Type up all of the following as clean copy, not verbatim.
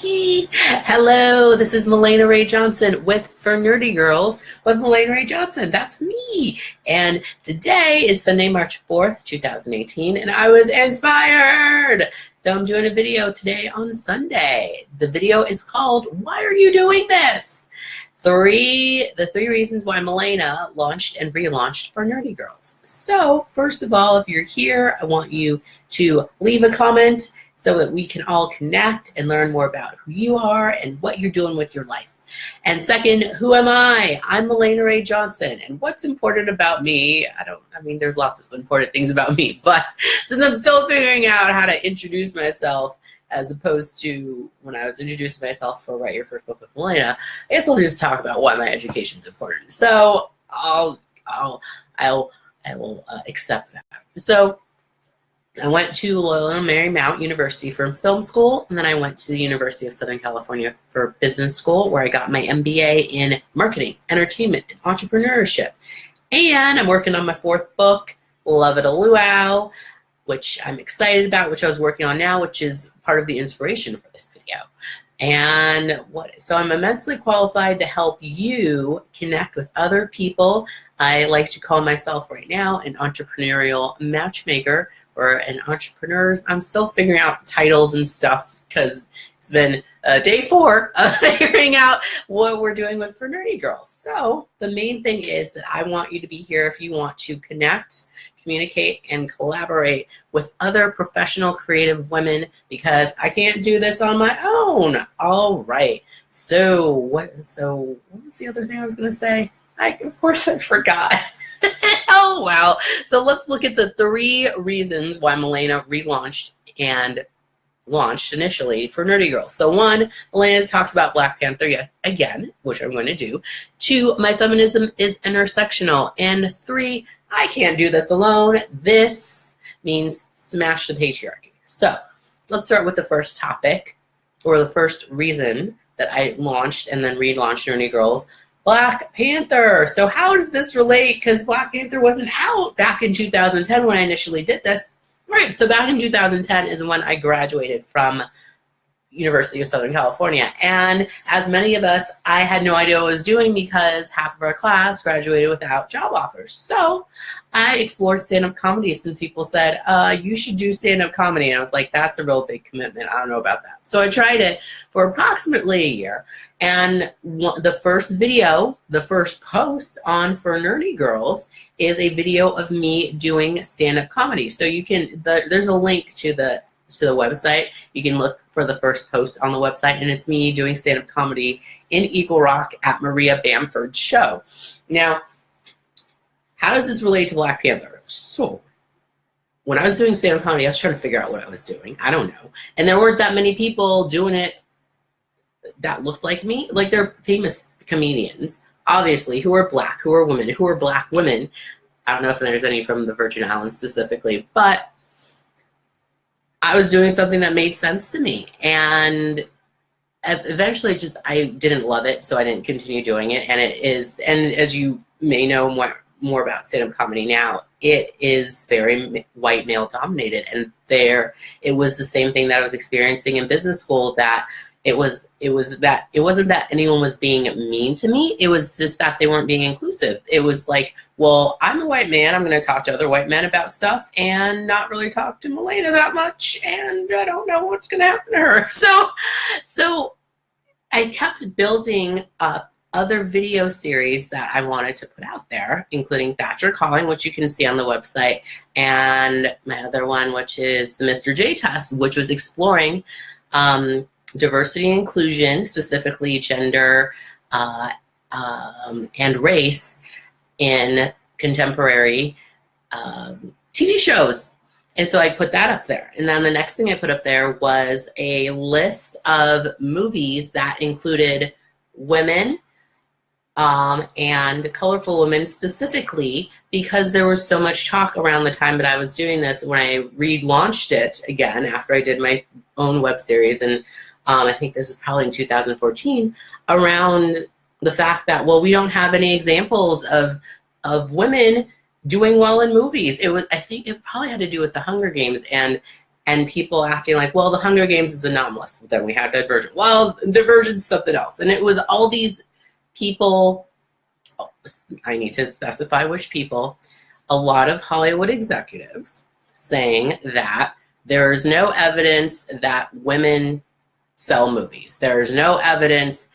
Hello, this is Mahlena Ray Johnson with For Nerdy Girls with Mahlena Ray Johnson. That's me. And today is Sunday, March 4th, 2018, and I was inspired. So I'm doing a video today on Sunday. The video is called, Why Are You Doing This? The three reasons why Mahlena launched and relaunched For Nerdy Girls. So first of all, if you're here, I want you to leave a comment so that we can all connect and learn more about who you are and what you're doing with your life. And second, who am I? I'm Mahlena Ray Johnson. And what's important about me? There's lots of important things about me, but since I'm still figuring out how to introduce myself as opposed to when I was introducing myself for Write Your First Book with Mahlena, I guess I'll just talk about why my education is important. So I will accept that. So I went to Loyola Marymount University for film school, and then I went to the University of Southern California for business school, where I got my MBA in marketing, entertainment, and entrepreneurship. And I'm working on my fourth book, Love It a Luau, which I'm excited about, which I was working on now, which is part of the inspiration for this video. And so I'm immensely qualified to help you connect with other people. I like to call myself right now an entrepreneurial matchmaker, or an entrepreneur. I'm still figuring out titles and stuff because it's been day 4 of figuring out what we're doing with For Nerdy Girls. So the main thing is that I want you to be here if you want to connect, communicate, and collaborate with other professional creative women, because I can't do this on my own. All right. So what was the other thing I was going to say? Of course I forgot. Oh, wow. So let's look at the 3 reasons why Mahlena relaunched and launched initially For Nerdy Girls. So 1, Mahlena talks about Black Panther yet again, which I'm going to do. 2, my feminism is intersectional. And 3, I can't do this alone. This means smash the patriarchy. So let's start with the first topic, or the first reason that I launched and then relaunched Nerdy Girls. Black Panther. So how does this relate? Because Black Panther wasn't out back in 2010 when I initially did this. Right, so back in 2010 is when I graduated from University of Southern California. And as many of us, I had no idea what I was doing because half of our class graduated without job offers. So I explored stand-up comedy. Some people said, you should do stand-up comedy. And I was like, that's a real big commitment. I don't know about that. So I tried it for approximately a year. And the first video, the first post on For Nerdy Girls is a video of me doing stand-up comedy. So you can, there's a link to the website. You can look for the first post on the website, and it's me doing stand-up comedy in Eagle Rock at Maria Bamford's show. Now, how does this relate to Black Panther? So when I was doing stand-up comedy, I was trying to figure out what I was doing. I don't know. And there weren't that many people doing it that looked like me. Like, they're famous comedians, obviously, who are black, who are women, who are black women. I don't know if there's any from the Virgin Islands specifically, but I was doing something that made sense to me. And eventually I didn't love it, so I didn't continue doing it. And and as you may know more about stand-up comedy now, it is very white male dominated. And it was the same thing that I was experiencing in business school, that it wasn't that anyone was being mean to me. It was just that they weren't being inclusive. It was like, well, I'm a white man. I'm going to talk to other white men about stuff and not really talk to Mahlena that much. And I don't know what's going to happen to her. So I kept building up other video series that I wanted to put out there, including Thatcher Calling, which you can see on the website, and my other one, which is the Mr. J Test, which was exploring diversity and inclusion, specifically gender and race, in contemporary TV shows. And so I put that up there. And then the next thing I put up there was a list of movies that included women and colorful women, specifically because there was so much talk around the time that I was doing this, when I relaunched it again after I did my own web series. And I think this was probably in 2014, around the fact that, well, we don't have any examples of women doing well in movies. I think it probably had to do with the Hunger Games and and people acting like, well, the Hunger Games is anomalous. Then we had Divergent. Well, Divergent's something else. And it was all these people, I need to specify which people, a lot of Hollywood executives saying that there is no evidence that women sell movies. There is no evidence,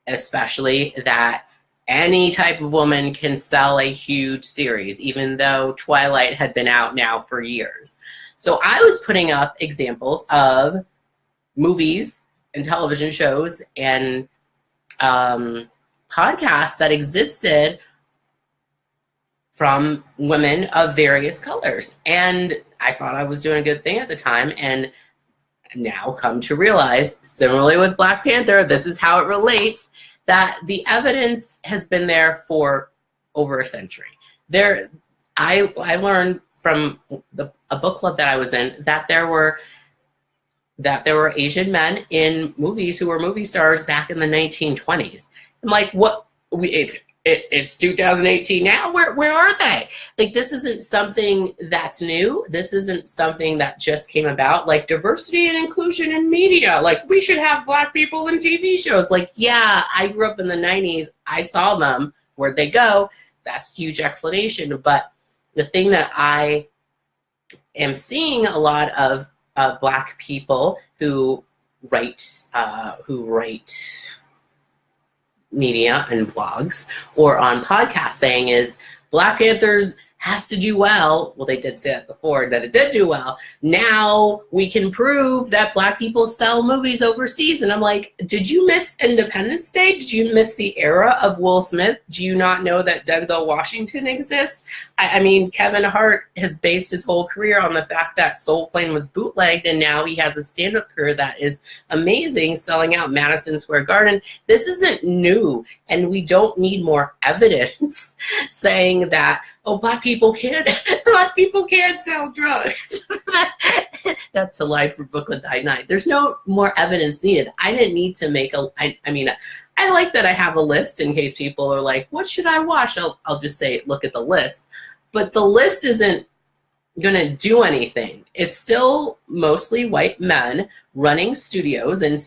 especially that any type of woman can sell a huge series, even though Twilight had been out now for years. So I was putting up examples of movies and television shows and podcasts that existed from women of various colors. And I thought I was doing a good thing at the time, and now come to realize, similarly with Black Panther, this is how it relates, that the evidence has been there for over a century. I learned from a book club that I was in that there were Asian men in movies who were movie stars back in the 1920s. I'm like, what? It's 2018 now. Where are they? Like, this isn't something that's new. This isn't something that just came about. Like, diversity and inclusion in media. Like, we should have Black people in TV shows. Like, yeah, I grew up in the 90s. I saw them. Where'd they go? That's a huge explanation. But the thing that I am seeing a lot of Black people who write media and blogs or on podcasts saying is Black Panthers has to do well. Well, they did say that before, that it did do well. Now we can prove that Black people sell movies overseas. And I'm like, did you miss Independence Day? Did you miss the era of Will Smith? Do you not know that Denzel Washington exists? I mean, Kevin Hart has based his whole career on the fact that Soul Plane was bootlegged, and now he has a stand-up career that is amazing, selling out Madison Square Garden. This isn't new, and we don't need more evidence saying that, oh, Black people can't sell drugs. That's a line from Brooklyn Nine-Nine. There's no more evidence needed. I didn't need to make I like that I have a list in case people are like, what should I watch? I'll just say, look at the list. But the list isn't going to do anything. It's still mostly white men running studios, and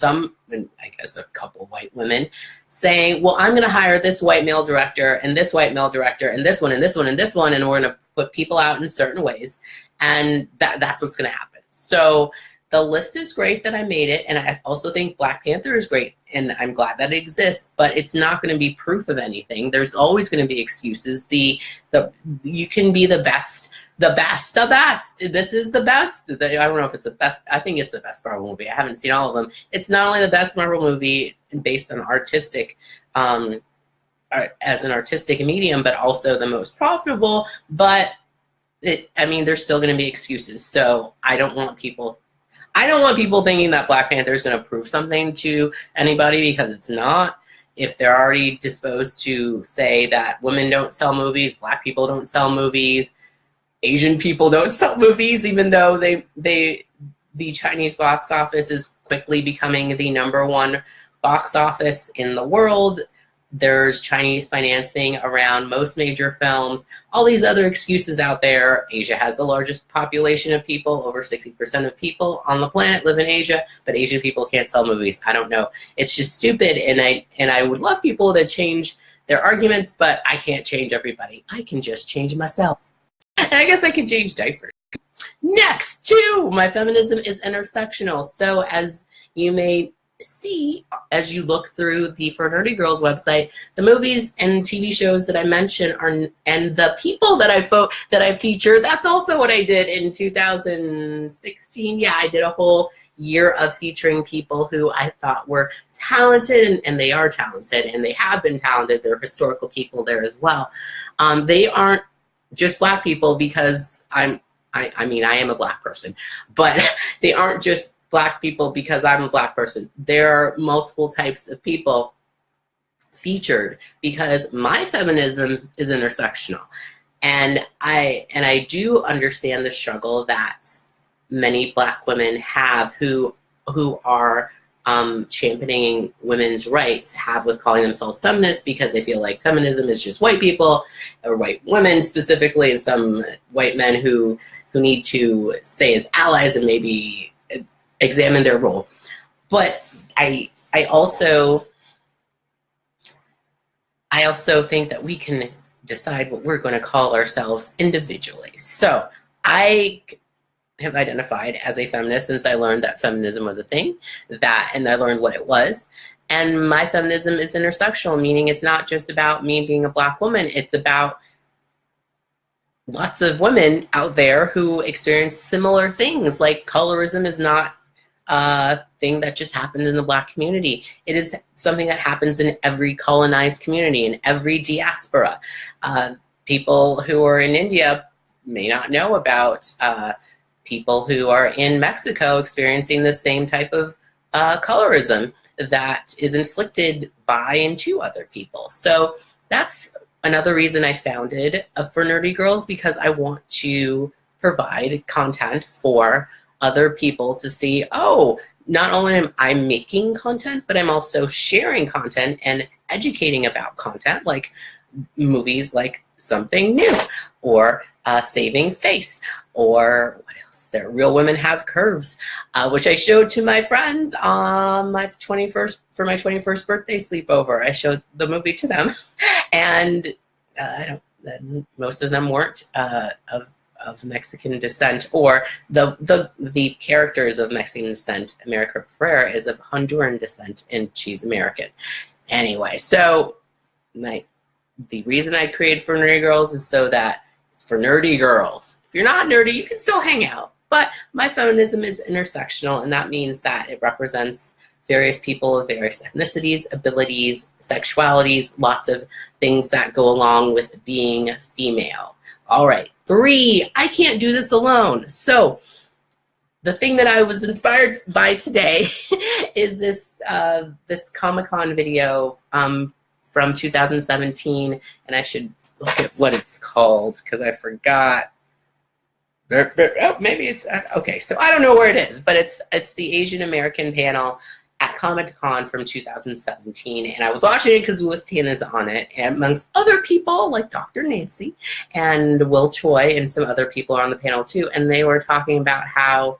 I guess a couple white women, saying, well, I'm going to hire this white male director and this white male director and this one and this one and this one, and we're going to put people out in certain ways. And that's what's going to happen. So the list is great that I made it, and I also think Black Panther is great, and I'm glad that it exists, but it's not going to be proof of anything. There's always going to be excuses. You can be the best. This is the best. I don't know if it's the best. I think it's the best Marvel movie. I haven't seen all of them. It's not only the best Marvel movie based on artistic, as an artistic medium, but also the most profitable. But there's still going to be excuses. So I don't want people thinking that Black Panther is going to prove something to anybody, because it's not. If they're already disposed to say that women don't sell movies, Black people don't sell movies, Asian people don't sell movies, even though the Chinese box office is quickly becoming the #1 box office in the world. There's Chinese financing around most major films. All these other excuses out there. Asia has the largest population of people. Over 60% of people on the planet live in Asia, but Asian people can't sell movies. I don't know. It's just stupid, and I would love people to change their arguments, but I can't change everybody. I can just change myself. And I guess I can change diapers. Next, 2, my feminism is intersectional. So as you may see, as you look through the For Nerdy Girls website, the movies and TV shows that I mention and the people that I feature, that's also what I did in 2016. Yeah, I did a whole year of featuring people who I thought were talented, and they are talented, and they have been talented. They're historical people there as well. They aren't just Black people, because I am a Black person, but they aren't just Black people because I'm a Black person. There are multiple types of people featured because my feminism is intersectional. And I do understand the struggle that many Black women have who are championing women's rights have with calling themselves feminists, because they feel like feminism is just white people, or white women specifically, and some white men who who need to stay as allies and maybe examine their role. But I also think that we can decide what we're going to call ourselves individually. So I have identified as a feminist since I learned that feminism was a thing, and I learned what it was. And my feminism is intersectional, meaning it's not just about me being a Black woman. It's about lots of women out there who experience similar things. Like colorism is not a thing that just happens in the Black community. It is something that happens in every colonized community, in every diaspora. People who are in India may not know about people who are in Mexico experiencing the same type of colorism that is inflicted by and to other people. So that's another reason I founded For Nerdy Girls, because I want to provide content for other people to see, oh, not only am I making content, but I'm also sharing content and educating about content, like movies like Something New, or Saving Face, or what else? There, Real Women Have Curves, which I showed to my friends on my 21st birthday sleepover. I showed the movie to them, and most of them weren't of Mexican descent, or the characters of Mexican descent. America Ferrera is of Honduran descent, and she's American. Anyway, so the reason I created For Nerdy Girls is so that it's for nerdy girls. If you're not nerdy, you can still hang out. But my feminism is intersectional, and that means that it represents various people of various ethnicities, abilities, sexualities, lots of things that go along with being female. All right, 3, I can't do this alone. So the thing that I was inspired by today is this Comic-Con video from 2017, and I should look at what it's called because I forgot. Oh, maybe it's okay. So I don't know where it is, but it's the Asian American panel at Comic-Con from 2017, and I was watching it because Louis Tan is on it, and amongst other people like Dr. Nancy and Will Choi and some other people are on the panel too, and they were talking about how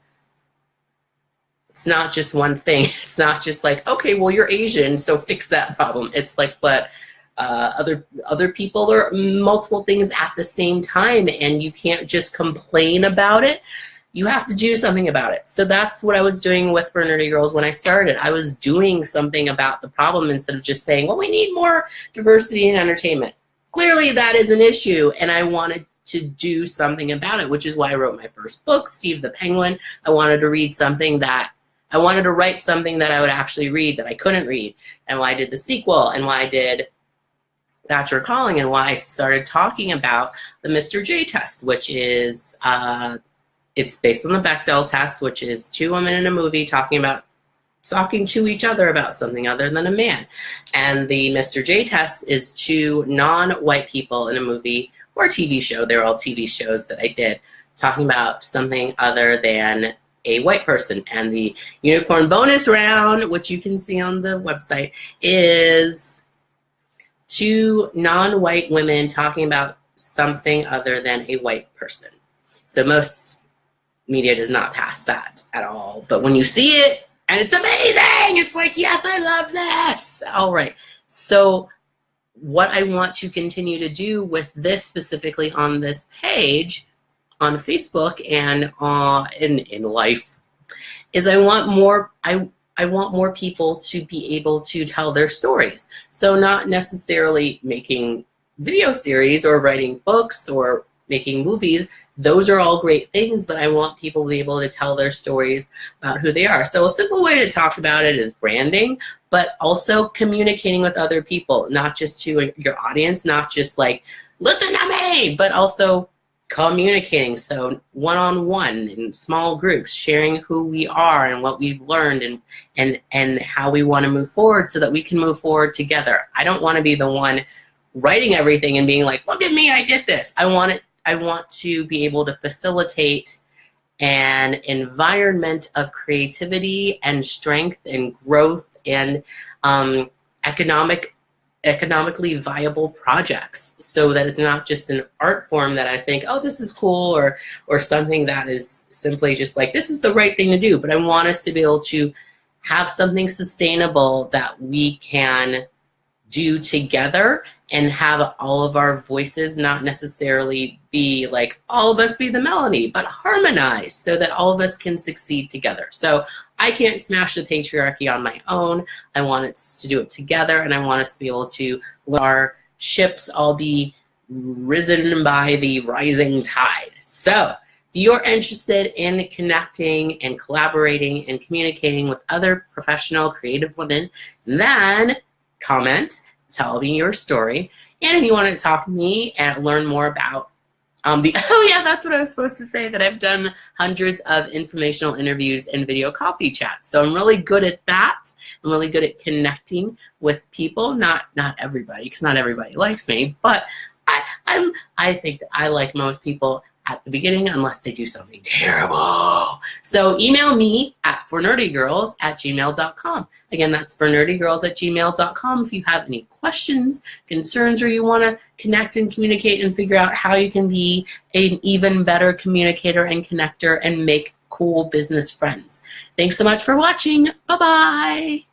it's not just one thing. It's not just like, okay, well, you're Asian, so fix that problem. It's like, but other people, there are multiple things at the same time, and you can't just complain about it. You have to do something about it. So that's what I was doing with For Nerdy Girls when I started. I was doing something about the problem instead of just saying, well, we need more diversity in entertainment. Clearly that is an issue, and I wanted to do something about it, which is why I wrote my first book, Steve the Penguin. I wanted to write something that I would actually read that I couldn't read, and why I did the sequel, and why I did That's Your Calling, and why I started talking about the Mr. J test, which is it's based on the Bechdel test, which is 2 women in a movie talking to each other about something other than a man. And the Mr. J test is 2 non-white people in a movie or a TV show. They're all TV shows that I did, talking about something other than a white person. And the unicorn bonus round, which you can see on the website, is 2 non-white women talking about something other than a white person. So most media does not pass that at all. But when you see it, and it's amazing, it's like, yes, I love this. All right. So what I want to continue to do with this specifically on this page, on Facebook and in life, is I want more people to be able to tell their stories. So not necessarily making video series or writing books or making movies. Those are all great things, but I want people to be able to tell their stories about who they are. So a simple way to talk about it is branding, but also communicating with other people, not just to your audience, not just like, listen to me, but also communicating. So one-on-one in small groups, sharing who we are and what we've learned and how we want to move forward so that we can move forward together. I don't want to be the one writing everything and being like, look at me, I did this. I want to be able to facilitate an environment of creativity and strength and growth and economic economically viable projects, so that it's not just an art form that I think, oh, this is cool, or something that is simply just like, this is the right thing to do. But I want us to be able to have something sustainable that we can do together, and have all of our voices not necessarily be like all of us be the Melanie, but harmonize so that all of us can succeed together. So I can't smash the patriarchy on my own. I want us to do it together, and I want us to be able to let our ships all be risen by the rising tide. So if you're interested in connecting and collaborating and communicating with other professional creative women, then comment, tell me your story. And if you want to talk to me and learn more about oh yeah, that's what I was supposed to say, that I've done hundreds of informational interviews and video coffee chats. So I'm really good at that. I'm really good at connecting with people. Not everybody, because not everybody likes me, but I think that I like most people at the beginning, unless they do something terrible. So email me at fornerdygirls@gmail.com. Again, that's fornerdygirls@gmail.com if you have any questions, concerns, or you want to connect and communicate and figure out how you can be an even better communicator and connector and make cool business friends. Thanks so much for watching. Bye-bye.